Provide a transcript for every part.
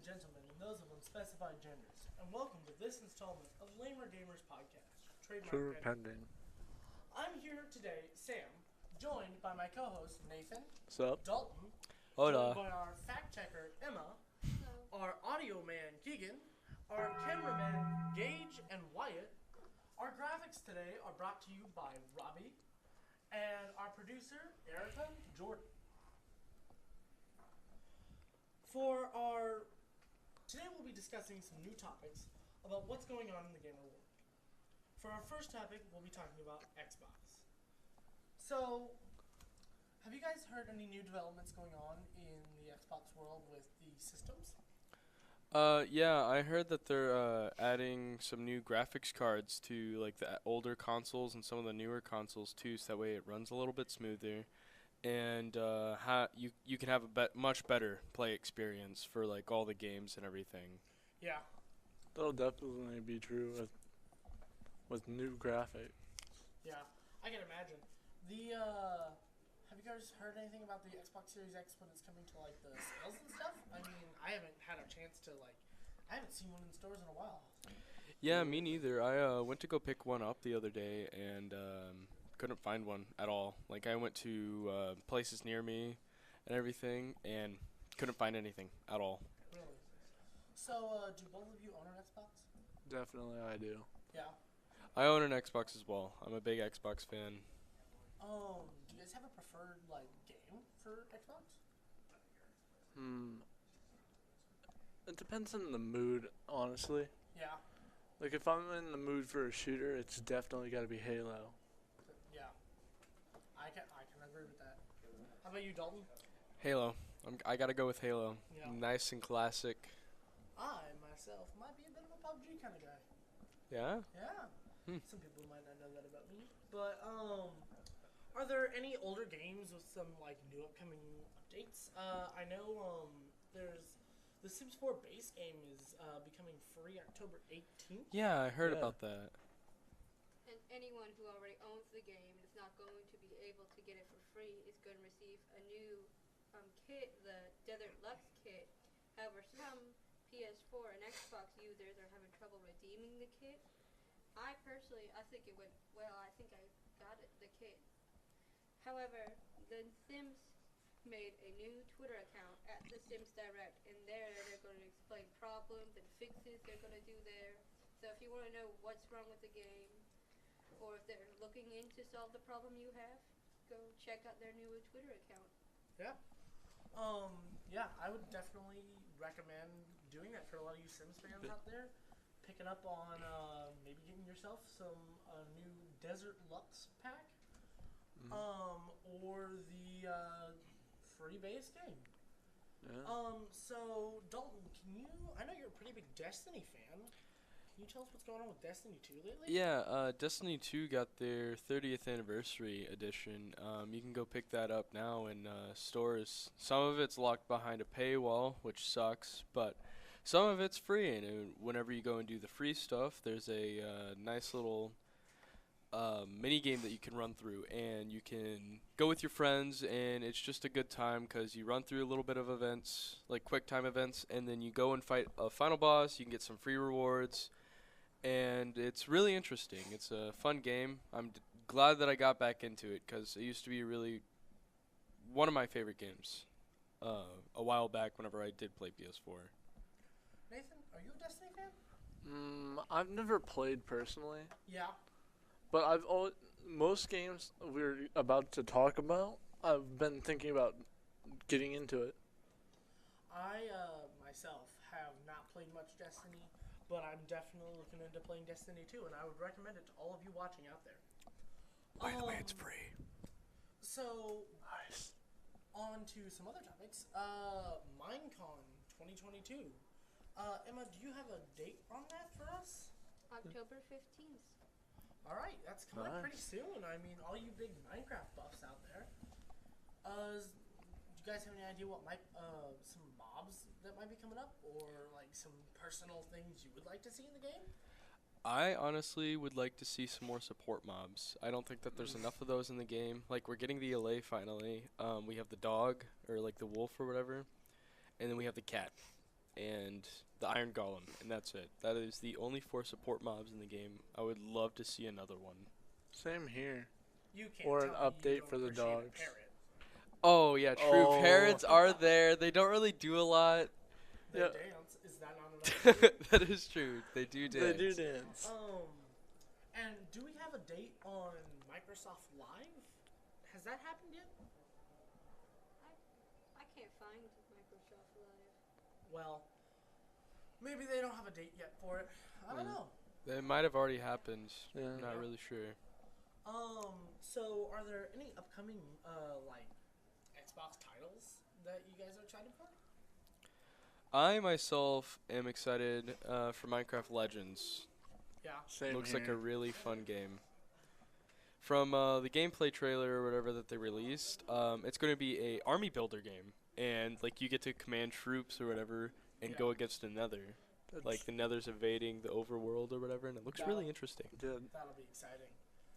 gentlemen, and those of unspecified genders, and welcome to this installment of Lamer Gamers Podcast, trademark pending. I'm here today, Sam, joined by my co-host Nathan, What's up? Dalton, Hola. joined by our fact checker Emma, our audio man Keegan, our cameraman Gaige and Wyatt. Our graphics today are brought to you by Robbie, and our producer Erika Jordan. Today we'll be discussing some new topics about what's going on in the gamer world. For our first topic, we'll be talking about Xbox. So, have you guys heard any new developments going on in the Xbox world with the systems? Yeah, I heard that they're adding some new graphics cards to like the older consoles and some of the newer consoles too, so that way it runs a little bit smoother. And you can have a much better play experience for like all the games and everything. Yeah. That'll definitely be true with new graphics. Yeah, I can imagine. Have you guys heard anything about the Xbox Series X when it's coming to like the sales and stuff? I mean, I haven't had a chance to I haven't seen one in stores in a while. Yeah, me neither. I went to go pick one up the other day and couldn't find one at all. Like I went to places near me and everything and couldn't find anything at all. Really? So, do both of you own an Xbox? Definitely I do. Yeah. I own an Xbox as well. I'm a big Xbox fan. Do you guys have a preferred game for Xbox? It depends on the mood, honestly. Yeah. Like if I'm in the mood for a shooter, it's definitely got to be Halo. Yeah. I can agree with that. How about you, Dalton? Halo. I gotta go with Halo. Yeah. Nice and classic. I myself might be a bit of a PUBG kind of guy. Yeah. Yeah. Some people might not know that about me, but are there any older games with some new upcoming updates? I know there's the Sims 4 base game is becoming free October 18th. Yeah, I heard about that. And anyone who already owns the game is not going to be able to get it for free. Is going to receive a new kit, the Desert Lux kit. However, some PS4 and Xbox users are having trouble redeeming the kit. I think it went well. I think I got the kit. However, the Sims made a new Twitter account at the Sims Direct, and there they're going to explain problems and fixes they're going to do there. So if you want to know what's wrong with the game, or if they're looking in to solve the problem you have, go check out their new Twitter account. Yeah. Yeah, I would definitely recommend doing that for a lot of you Sims fans out there. Picking up on maybe getting yourself some new Desert Lux pack, or the free base game. Yeah. So Dalton, I know you're a pretty big Destiny fan. Can you tell us what's going on with Destiny 2 lately? Yeah, Destiny 2 got their 30th anniversary edition. You can go pick that up now in stores. Some of it's locked behind a paywall, which sucks, but some of it's free. And whenever you go and do the free stuff, there's a nice little mini game that you can run through, and you can go with your friends, and it's just a good time because you run through a little bit of events, like quick time events, and then you go and fight a final boss. You can get some free rewards. And it's really interesting. It's a fun game. I'm glad that I got back into it because it used to be really one of my favorite games a while back whenever I did play PS4. Nathan, are you a Destiny fan? I've never played personally. Yeah. But most games we're about to talk about, I've been thinking about getting into it. I myself have not played much Destiny, but I'm definitely looking into playing Destiny 2, and I would recommend it to all of you watching out there. By the way, it's free. So, Nice. on to some other topics. Minecon 2022. Emma, do you have a date on that for us? October 15th. All right, that's coming up pretty Nice. soon. I mean, all you big Minecraft buffs out there. Do you guys have any idea what some mobs that might be coming up, or some personal things you would like to see in the game? I honestly would like to see some more support mobs. I don't think that there's enough of those in the game. Like, we're getting the LA finally. We have the dog, or like the wolf or whatever, and then we have the cat. and the Iron Golem, and that's it. That is the only 4 support mobs in the game. I would love to see another one. Same here. You can't Or an tell me you update don't for the appreciate a dogs. parrot. Oh yeah, true. Oh. Parrots are there. They don't really do a lot. They Yeah. dance. Is that not enough? That is true. They do dance. They do dance. And do we have a date on Microsoft Live? Has that happened yet? I can't find Microsoft Live. Well, maybe they don't have a date yet for it. I don't know. It might have already happened. Yeah. Not really sure. So are there any upcoming like Xbox titles that you guys are excited for? I myself am excited for Minecraft Legends. Yeah. Same Looks here. like a really fun game. From the gameplay trailer or whatever that they released, it's going to be a army builder game, and like you get to command troops or whatever and go against another. Like the Nether's invading the overworld or whatever, and it looks really interesting. Yeah, That'll be exciting.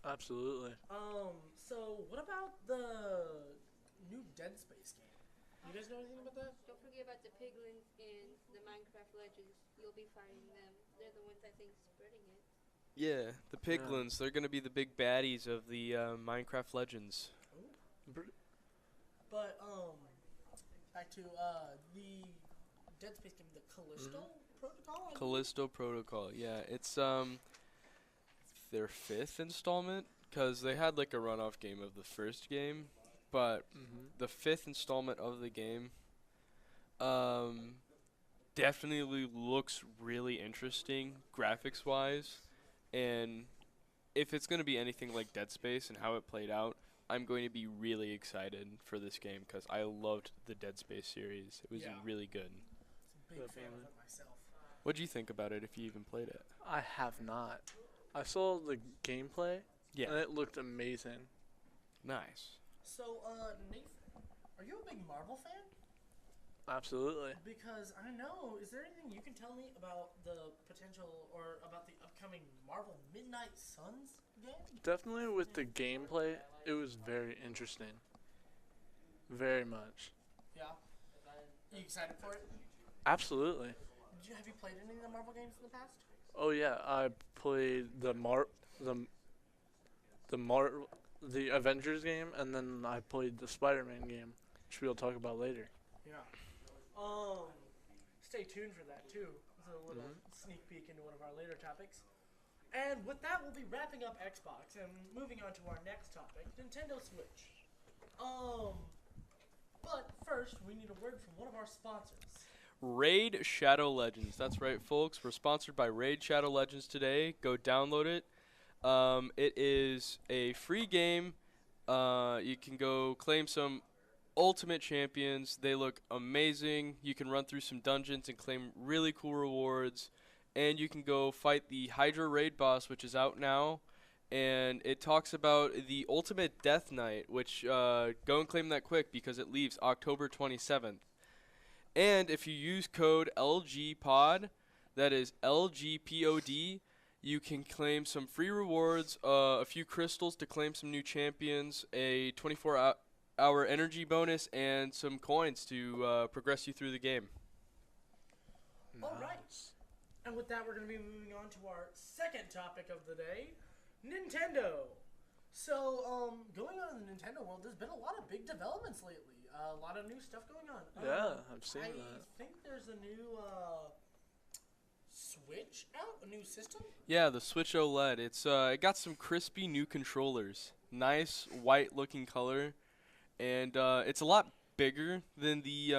absolutely. So what about the new Dead Space game? You guys know anything about that? Don't forget about the piglins in the Minecraft Legends. You'll be fighting them. They're the ones I think spreading it. Yeah, the piglins, they're going to be the big baddies of the Minecraft Legends. But back to the Dead Space game, the Callisto Protocol. I believe? Callisto Protocol, yeah. It's their 5th installment, because they had like a runoff game of the first game, but the 5th installment of the game definitely looks really interesting graphics-wise, and if it's going to be anything like Dead Space and how it played out, I'm going to be really excited for this game because I loved the Dead Space series. It was really good. I'm a big fan of it myself. What do you think about it if you even played it? I have not. I saw the gameplay, Yeah. and it looked amazing. Nice. So, Nathan, are you a big Marvel fan? Absolutely. Because I know, is there anything you can tell me about the potential or about the upcoming Marvel Midnight Suns game? Definitely with the gameplay, it was very interesting. Very much. Yeah. You excited for it? Absolutely. Have you played any of the Marvel games in the past? Oh yeah, I played the Avengers game, and then I played the Spider-Man game, which we'll talk about later. Yeah. Stay tuned for that too. It's a little sneak peek into one of our later topics. And with that, we'll be wrapping up Xbox and moving on to our next topic, Nintendo Switch. But first, we need a word from one of our sponsors. Raid Shadow Legends. That's right, folks. We're sponsored by Raid Shadow Legends today. Go download it. It is a free game. You can go claim some ultimate champions. They look amazing. You can run through some dungeons and claim really cool rewards. And you can go fight the Hydra Raid boss, which is out now. And it talks about the Ultimate Death Knight, which go and claim that quick because it leaves October 27th. And if you use code LGPOD, that is LGPOD, you can claim some free rewards, a few crystals to claim some new champions, a 24-hour energy bonus, and some coins to progress you through the game. All right. And with that, we're going to be moving on to our second topic of the day, Nintendo. So, going on in the Nintendo world, there's been a lot of big developments lately. A lot of new stuff going on. Yeah, I've seen I that. think there's a new Switch out, a new system. Yeah, the Switch OLED. It got some crispy new controllers. Nice white-looking color, and it's a lot bigger than the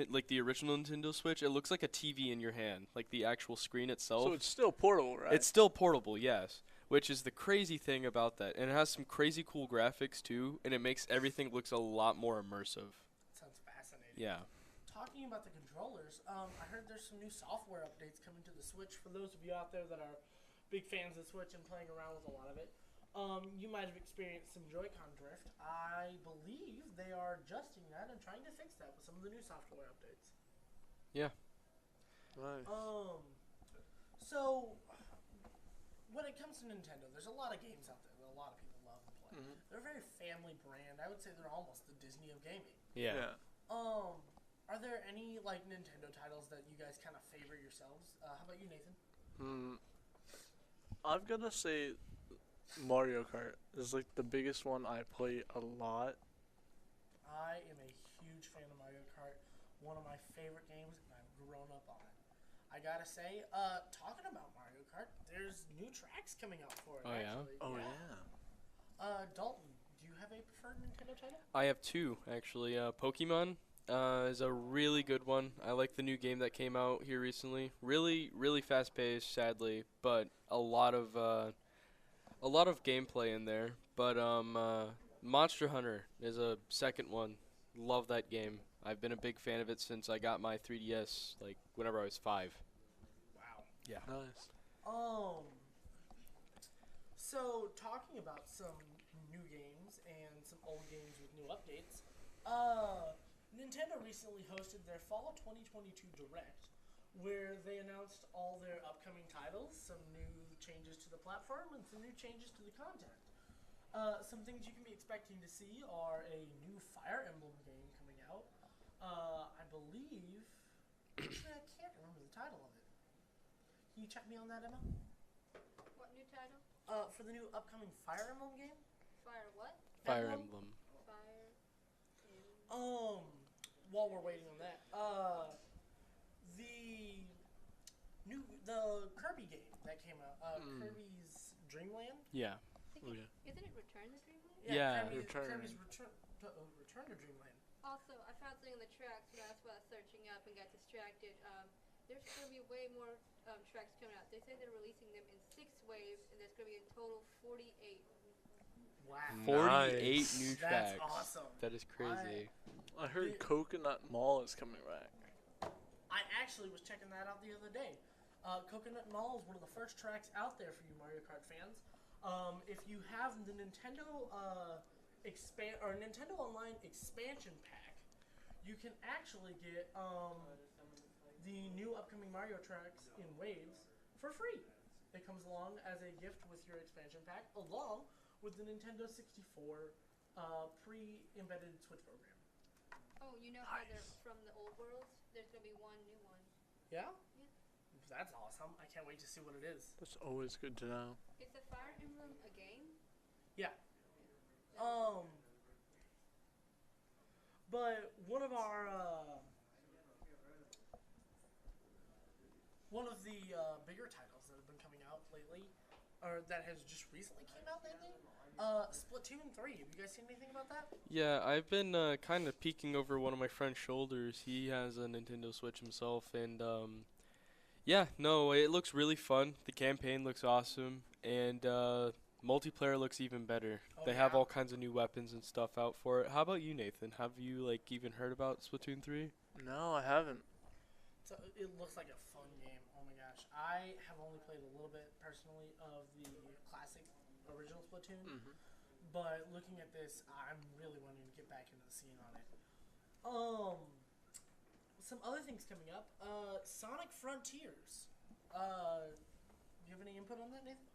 like the original Nintendo Switch. It looks like a TV in your hand, like the actual screen itself. So it's still portable, right? It's still portable, yes. Which is the crazy thing about that. And it has some crazy cool graphics too, and it makes everything looks a lot more immersive. Sounds fascinating. Yeah. Talking about the controllers, I heard there's some new software updates coming to the Switch. For those of you out there that are big fans of the Switch and playing around with a lot of it, you might have experienced some Joy-Con drift. I believe they are adjusting that and trying to fix that with some of the new software updates. Yeah. Nice. So when it comes to Nintendo, there's a lot of games out there that a lot of people love and play. They're a very family brand. I would say they're almost the Disney of gaming. Yeah. Are Are there any like Nintendo titles that you guys kind of favor yourselves? How about you, Nathan? I've got to say Mario Kart is like the biggest one I play a lot. I am a huge fan of Mario Kart. One of my favorite games, and I've grown up on it. I gotta say, talking about Mario Kart, there's new tracks coming out for it. Oh, yeah? actually. Oh yeah. Dalton, do you have a preferred Nintendo title? I have two, actually. Pokemon is a really good one. I like the new game that came out here recently. Really, really fast-paced, sadly, but a lot of gameplay in there. But Monster Hunter is a second one. Love that game. I've been a big fan of it since I got my 3DS, like whenever I was 5. Wow. Yeah. Nice. So talking about some new games and some old games with new updates, Nintendo recently hosted their Fall 2022 Direct, where they announced all their upcoming titles, some new changes to the platform, and some new changes to the content. Some things you can be expecting to see are a new Fire Emblem game coming out. I believe. Actually, I can't remember the title of it. Can you check me on that, Emma? What new title? For the new upcoming Fire Emblem game. Fire what? Fire Emblem. Fire Emblem. While we're waiting on that, the Kirby game that came out, Kirby's Dream Land. Yeah. Oh, yeah. Isn't it Return to Dreamland? Yeah. Kirby's Return to Dreamland. Also, I found something on the tracks, but that's what I was searching up and got distracted. There's going to be way more tracks coming out. They say they're releasing them in 6 waves, and there's going to be in total 48. Wow. 48 Nice. new That's tracks. awesome. That is crazy. I heard Coconut Mall is coming back. I actually was checking that out the other day. Coconut Mall is one of the first tracks out there for you Mario Kart fans. If you have the Nintendo Nintendo Online expansion pack, you can actually get the new upcoming Mario tracks in waves for free. It comes along as a gift with your expansion pack, along with the Nintendo 64 pre-embedded Switch program. Oh, you know how they're from the old worlds? There's going to be one new one. Yeah? Yeah. That's awesome. I can't wait to see what it is. That's always good to know. Is the Fire Emblem a game? Yeah. But one of the bigger titles that have been coming out lately, or that has just recently came out lately, Splatoon 3. Have you guys seen anything about that? Yeah, I've been kind of peeking over one of my friend's shoulders. He has a Nintendo Switch himself, and yeah, no, it looks really fun. The campaign looks awesome, and multiplayer looks even better. Oh, They have yeah? all kinds of new weapons and stuff out for it. How about you, Nathan? Have you like even heard about Splatoon 3? No, I haven't. So it looks like a fun game. Oh my gosh. I have only played a little bit personally of the classic original Splatoon. But looking at this, I'm really wanting to get back into the scene on it. Some other things coming up. Sonic Frontiers. Do you have any input on that, Nathan?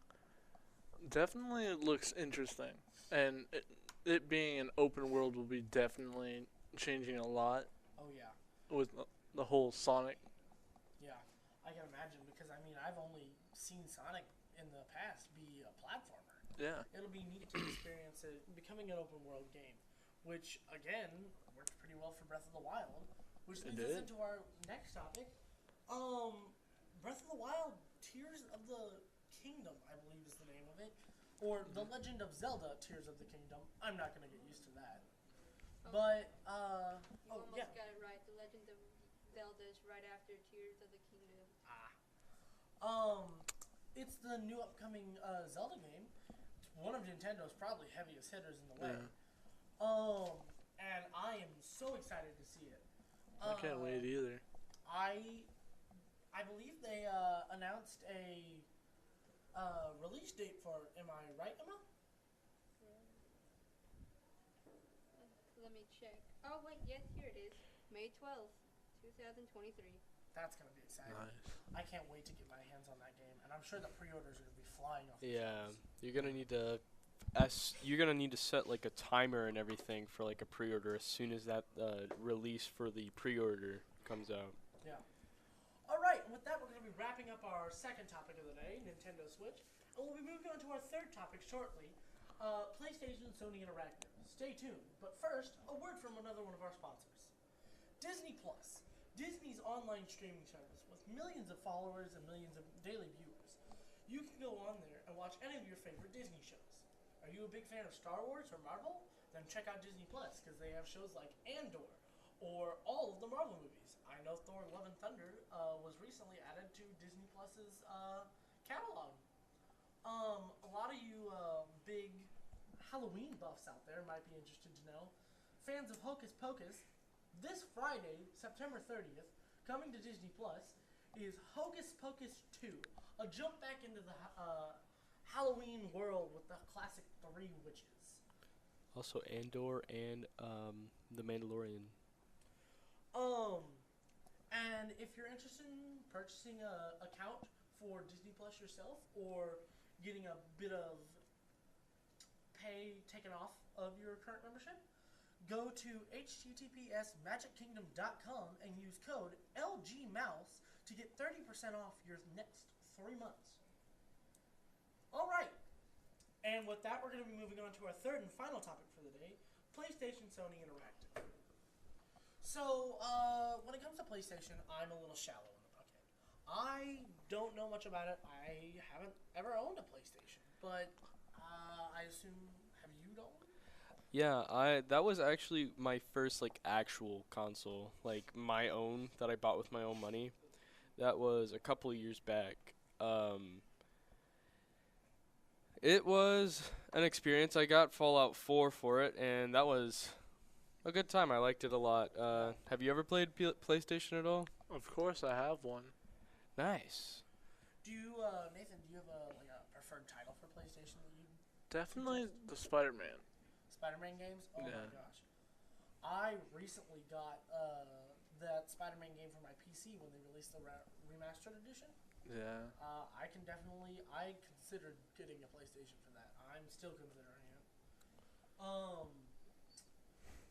Definitely it looks interesting. And it being an open world will be definitely changing a lot Oh yeah. with the whole Sonic. Yeah. I can imagine because I've only seen Sonic in the past be a platformer. Yeah. It'll be neat to experience it becoming an open world game, which again worked pretty well for Breath of the Wild, which leads us into our next topic. Breath of the Wild: Tears of the Kingdom, I believe is the name of it, or The Legend of Zelda: Tears of the Kingdom. I'm not gonna get used to that, but You almost got it right. The Legend of Zelda is right after Tears of the Kingdom. It's the new upcoming Zelda game. It's one of Nintendo's probably heaviest hitters in the way. And I am so excited to see it. I can't wait either. I believe they announced a release date for it. Am I right, Emma? Let me check. Oh, wait, yes, here it is. May 12th, 2023. That's going to be exciting. Nice. I can't wait to get my hands on that game. And I'm sure the pre-orders are going to be flying off the Yeah, shelves. you're gonna need to you're gonna need to set like a timer and everything for like a pre-order as soon as that release for the pre-order comes out. Yeah. All right. And with that, we're going to be wrapping up our second topic of the day, Nintendo Switch, and we'll be moving on to our third topic shortly, PlayStation, Sony Interactive. Stay tuned. But first, a word from another one of our sponsors, Disney Plus, Disney's online streaming service with millions of followers and millions of daily viewers. You can go on there and watch any of your favorite Disney shows. Are you a big fan of Star Wars or Marvel? Then check out Disney Plus because they have shows like Andor or all of the Marvel movies. I know Thor: Love and Thunder was recently added to Disney Plus's catalog. A lot of you big Halloween buffs out there might be interested to know. Fans of Hocus Pocus, this Friday, September 30th, coming to Disney Plus, is Hocus Pocus 2, a jump back into the Halloween world with the classic three witches. Also Andor and The Mandalorian. And if you're interested in purchasing a account for Disney Plus yourself or getting a bit of pay taken off of your current membership, go to https://magickingdom.com and use code LGMouse to get 30% off your next 3 months. All right. And with that, we're going to be moving on to our third and final topic for the day, PlayStation, Sony Interactive. So, when it comes to PlayStation, I'm a little shallow in the bucket. I don't know much about it. I haven't ever owned a PlayStation, but I assume, have you owned? Yeah, that was actually my first like actual console, like my own that I bought with my own money. That was a couple of years back. It was an experience. I got Fallout 4 for it, and that was a good time. I liked it a lot. Have you ever played PlayStation at all? Of course, I have one. Nice. Do you, Nathan, do you have a preferred title for PlayStation that you Definitely the Spider-Man. Spider-Man games? Oh Yeah. my gosh. I recently got that Spider-Man game for my PC when they released the remastered edition. Yeah. I considered getting a PlayStation for that. I'm still considering it.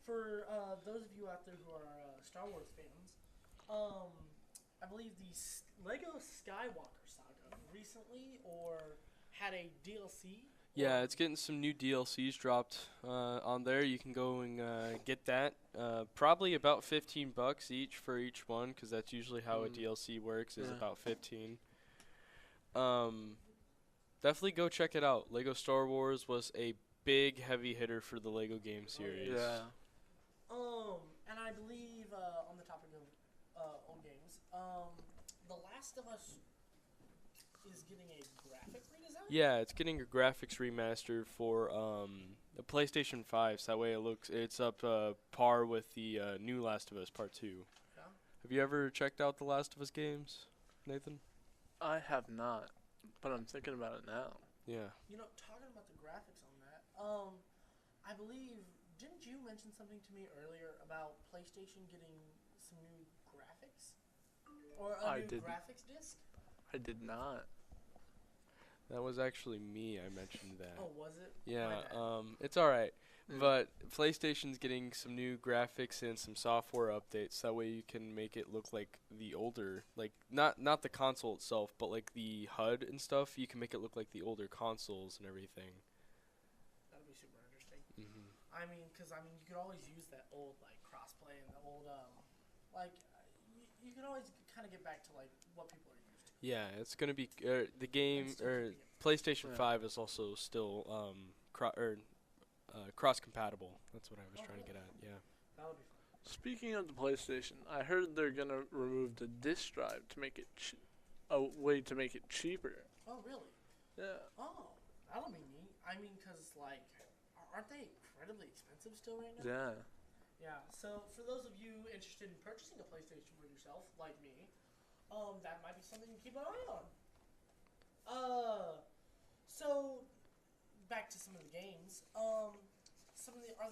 For those of you out there who are Star Wars fans, I believe the Lego Skywalker Saga recently had a DLC. Yeah, it's getting some new DLCs dropped on there. You can go and get that. Probably about $15 each for each one, because that's usually how a DLC works. Is about 15. Definitely go check it out. Lego Star Wars was a big heavy hitter for the Lego game series. Yeah. And I believe on the topic of old games, The Last of Us is getting a graphic redesign. Yeah, it's getting a graphics remaster for the PlayStation 5. So that way it's up par with the new Last of Us Part 2. Yeah. Have you ever checked out the Last of Us games, Nathan? I have not, but I'm thinking about it now. Yeah. You know, talking about the graphics on that, I believe, didn't you mention something to me earlier about PlayStation getting some new graphics? Or a new graphics disc? I did not. That was actually me. I mentioned that. Oh, was it? Yeah. It's all right. But PlayStation's getting some new graphics and some software updates. That way you can make it look like the older, like not the console itself, but like the HUD and stuff. You can make it look like the older consoles and everything. That'll be super interesting. Mm-hmm. You could always use that old like crossplay and the old you can always kind of get back to like what people are used to. Yeah, it's gonna be the game PlayStation 5 is also still cross compatible. That's what I was trying to get at. Yeah. That would be fun. Speaking of the PlayStation, I heard they're gonna remove the disc drive to make it a way to make it cheaper. Oh, really? Yeah. Oh, that'll be neat. Because like, aren't they incredibly expensive still right now? Yeah. Yeah. So for those of you interested in purchasing a PlayStation for yourself, like me, that might be something to keep an eye on. So back to some of the games. Are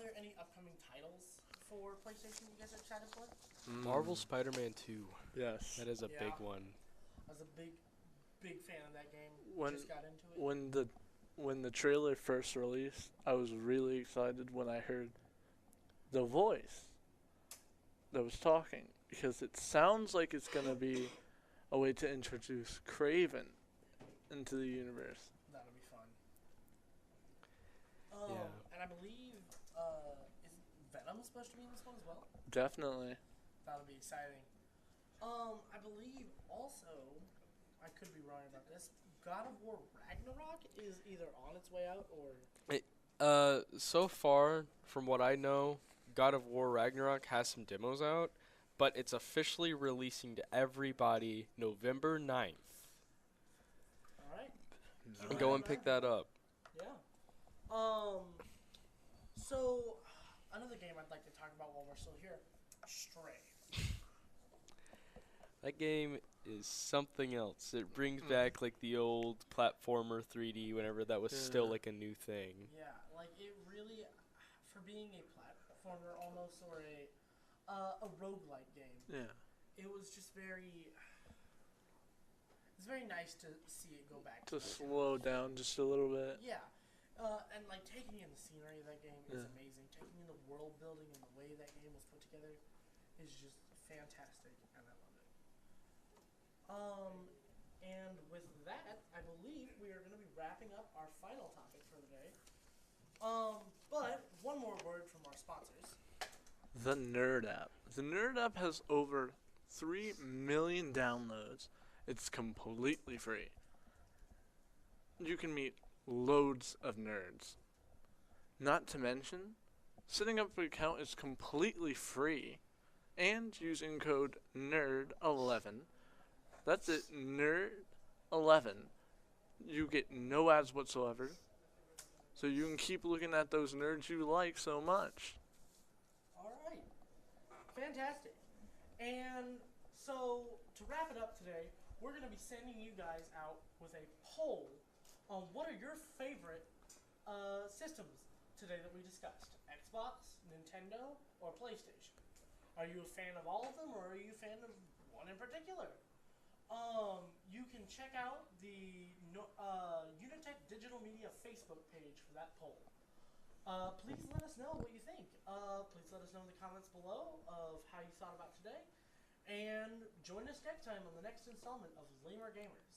there any upcoming titles for PlayStation you guys are excited for? Marvel Spider-Man 2. Yes. That is a big one. I was a big fan of that game. When Just got into it. when the when the trailer first released, I was really excited when I heard the voice that was talking, because it sounds like it's going to be a way to introduce Craven into the universe. That'll be fun. Yeah. And I believe, is Venom supposed to be in this one as well? Definitely. That'll be exciting. I believe also, I could be wrong about this, God of War Ragnarok is either on its way out or... So far, from what I know, God of War Ragnarok has some demos out, but it's officially releasing to everybody November 9th. Alright. And go and pick that up. Yeah. So, another game I'd like to talk about while we're still here, Stray. That game is something else. It brings back like the old platformer 3D whenever that was still like a new thing. Yeah, like it really, for being a platformer almost, or a roguelike game. Yeah. It was just very, it's very nice to see it go back. To slow down just a little bit. Yeah. And like taking in the scenery of that game is amazing. Taking in the world building and the way that game was put together is just fantastic, and I love it. And with that, I believe we are going to be wrapping up our final topic for the day. But one more word from our sponsors. The Nerd app. The Nerd app has over 3 million downloads. It's completely free. You can meet loads of nerds. Not to mention, setting up an account is completely free, and using code NERD11, that's it, NERD11, you get no ads whatsoever, so you can keep looking at those nerds you like so much. Alright. Fantastic. And so, to wrap it up today, we're going to be sending you guys out with a poll on what are your favorite systems today that we discussed. Xbox, Nintendo, or PlayStation? Are you a fan of all of them, or are you a fan of one in particular? You can check out the UniTec Digital Media Facebook page for that poll. Please let us know what you think. Please let us know in the comments below of how you thought about today. And join us next time on the next installment of Lamer Gamers.